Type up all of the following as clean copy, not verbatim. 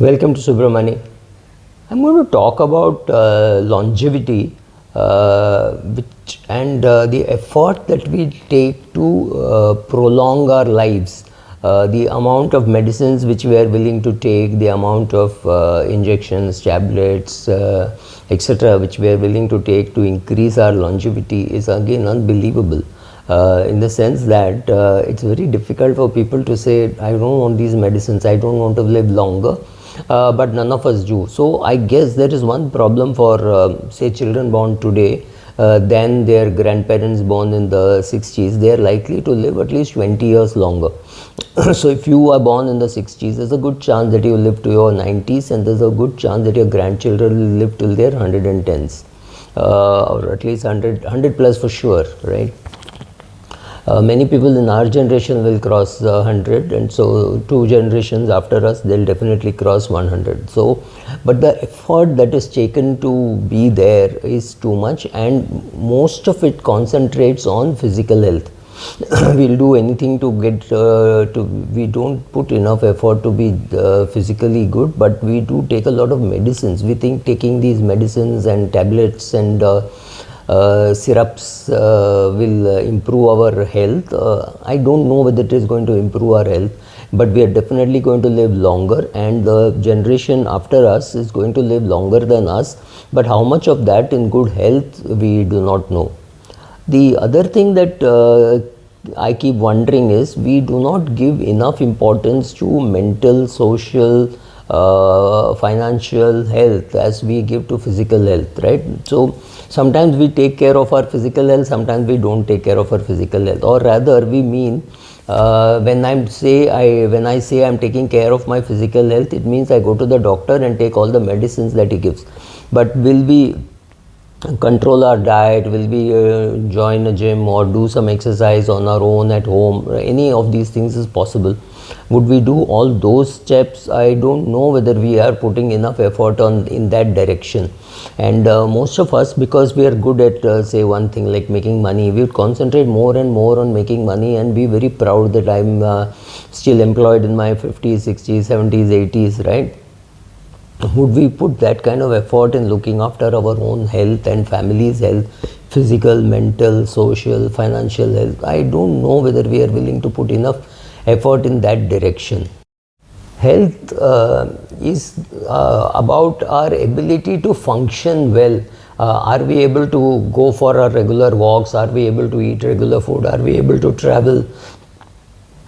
Welcome to Subramani. I'm going to talk about longevity the effort that we take to prolong our lives, the amount of medicines which we are willing to take, the amount of injections, tablets, etc., which we are willing to take to increase our longevity is again unbelievable. In the sense that it's very difficult for people to say, I don't want these medicines, I don't want to live longer. But none of us do. So I guess there is one problem for say children born today than their grandparents born in the 60s. They are likely to live at least 20 years longer. So if you are born in the 60s, there's a good chance that you live to your 90s, and there's a good chance that your grandchildren will live till their 110s, or at least 100 plus for sure, right? Many people in our generation will cross 100, and so 2 generations after us they'll definitely cross 100. So but the effort that is taken to be there is too much, and most of it concentrates on physical health. We'll do anything to get we don't put enough effort to be physically good, but we do take a lot of medicines. We think taking these medicines and tablets and syrups will improve our health. I don't know whether it is going to improve our health, but we are definitely going to live longer, and the generation after us is going to live longer than us. But how much of that in good health, we do not know. The other thing that I keep wondering is, we do not give enough importance to mental, social, financial health as we give to physical health, right? So sometimes we take care of our physical health, sometimes we don't take care of our physical health, or rather we mean when I say I'm taking care of my physical health, it means I go to the doctor and take all the medicines that he gives. But will we control our diet? Will we join a gym or do some exercise on our own at home? Any of these things is possible. Would we do all those steps? I don't know whether we are putting enough effort in that direction. And most of us, because we are good at say one thing like making money, we would concentrate more and more on making money and be very proud that I'm still employed in my 50s, 60s, 70s, 80s, right? Would we put that kind of effort in looking after our own health and family's health, physical, mental, social, financial health? I don't know whether we are willing to put enough effort in that direction. Health is about our ability to function well. Are we able to go for our regular walks? Are we able to eat regular food? Are we able to travel?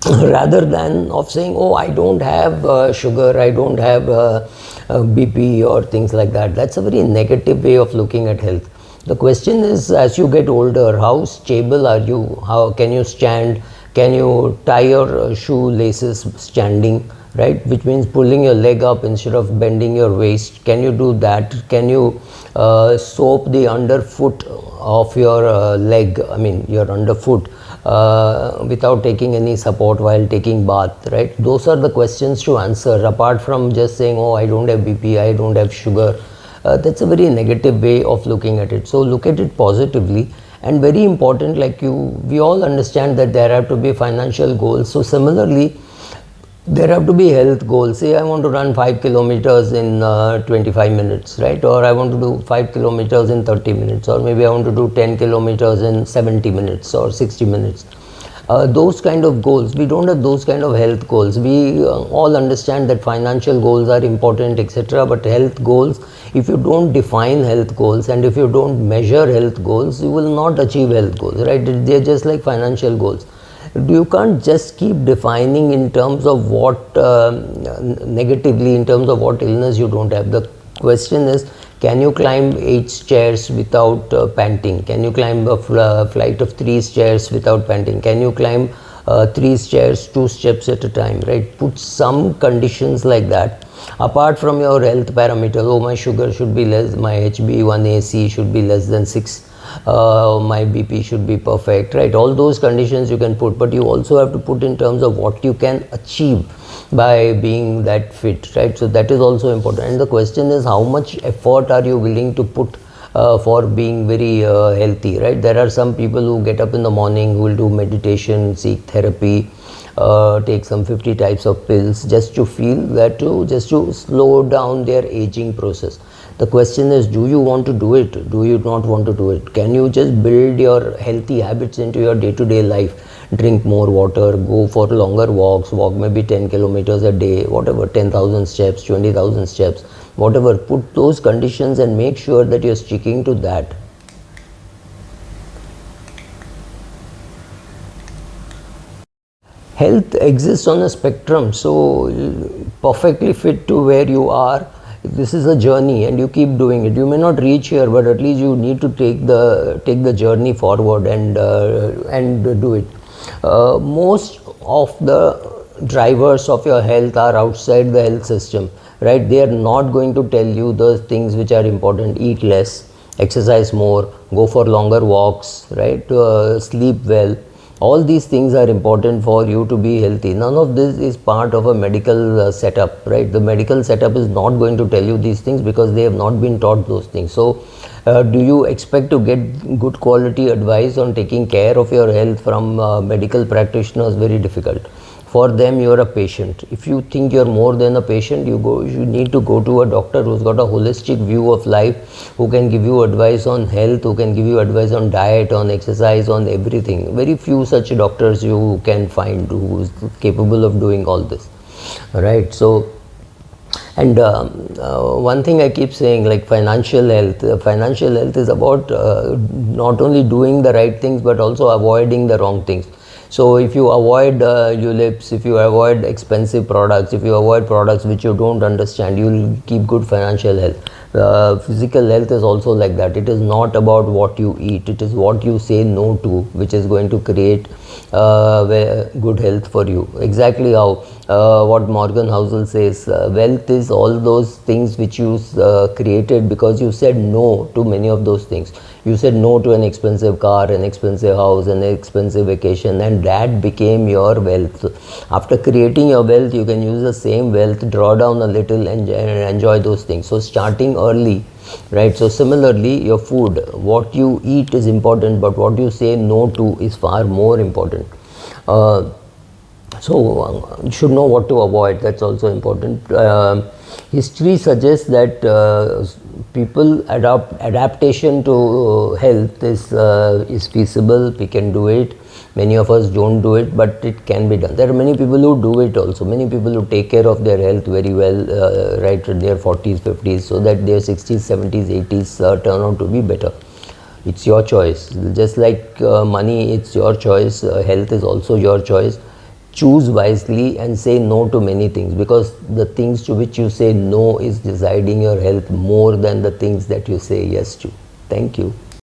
Rather than of saying, oh, I don't have sugar, I don't have BP or things like that. That's a very negative way of looking at health. The question is, as you get older, how stable are you? How can you stand? Can you tie your shoelaces standing, right? Which means pulling your leg up instead of bending your waist. Can you do that? Can you soap the underfoot of your leg, I mean your underfoot, without taking any support while taking bath, right? Those are the questions to answer, apart from just saying, oh, I don't have BP, I don't have sugar. That's a very negative way of looking at it. So look at it positively. And very important, like we all understand that there have to be financial goals. So similarly, there have to be health goals. Say I want to run 5 kilometers in 25 minutes, right? Or I want to do 5 kilometers in 30 minutes, or maybe I want to do 10 kilometers in 70 minutes or 60 minutes. Those kind of goals, we don't have those kind of health goals. We all understand that financial goals are important, etc. But health goals, if you don't define health goals and if you don't measure health goals, you will not achieve health goals, right? They're just like financial goals. You can't just keep defining in terms of what negatively, in terms of what illness you don't have. The question is, can you climb 8 stairs without panting? Can you climb a flight of 3 stairs without panting? Can you climb 3 stairs 2 steps at a time, right? Put some conditions like that. Apart from your health parameters, oh, my sugar should be less, my HbA1c should be less than 6, my BP should be perfect, right? All those conditions you can put, but you also have to put in terms of what you can achieve by being that fit, right? So that is also important. And the question is, how much effort are you willing to put for being very healthy, right? There are some people who get up in the morning, who will do meditation, seek therapy, take some 50 types of pills just to feel that, just to slow down their aging process. The question is, do you want to do it? Do you not want to do it? Can you just build your healthy habits into your day-to-day life? Drink more water, go for longer walks, walk maybe 10 kilometers a day, whatever, 10,000 steps, 20,000 steps, whatever. Put those conditions and make sure that you're sticking to that. Health exists on a spectrum, so perfectly fit to where you are. This is a journey and you keep doing it. You may not reach here, but at least you need to take the journey forward and do it. Most of the drivers of your health are outside the health system, right? They are not going to tell you the things which are important. Eat less, exercise more, go for longer walks, right? Sleep well. All these things are important for you to be healthy. None of this is part of a medical setup, right? The medical setup is not going to tell you these things because they have not been taught those things. So do you expect to get good quality advice on taking care of your health from medical practitioners? Very difficult. For them, you are a patient. If you think you're more than a patient, you need to go to a doctor who's got a holistic view of life, who can give you advice on health, who can give you advice on diet, on exercise, on everything. Very few such doctors you can find who is capable of doing all this. Right? So, and one thing I keep saying, like financial health. Financial health is about not only doing the right things but also avoiding the wrong things. So if you avoid ULIPs, if you avoid expensive products, if you avoid products which you don't understand, you will keep good financial health. Physical health is also like that. It is not about what you eat, it is what you say no to, which is going to create good health for you. Exactly how what Morgan Housel says, wealth is all those things which you created because you said no to many of those things. You said no to an expensive car, an expensive house, an expensive vacation, and that became your wealth. After creating your wealth, you can use the same wealth, draw down a little and enjoy those things. So starting early, right? So similarly, your food, what you eat is important, but what you say no to is far more important. So you should know what to avoid. That's also important. History suggests that people adaptation to health is feasible. We can do it. Many of us don't do it, but it can be done. There are many people who do it also. Many people who take care of their health very well, right in their 40s, 50s, so that their 60s, 70s, 80s turn out to be better. It's your choice. Just like money, it's your choice. Health is also your choice. Choose wisely and say no to many things, because the things to which you say no is deciding your health more than the things that you say yes to. Thank you.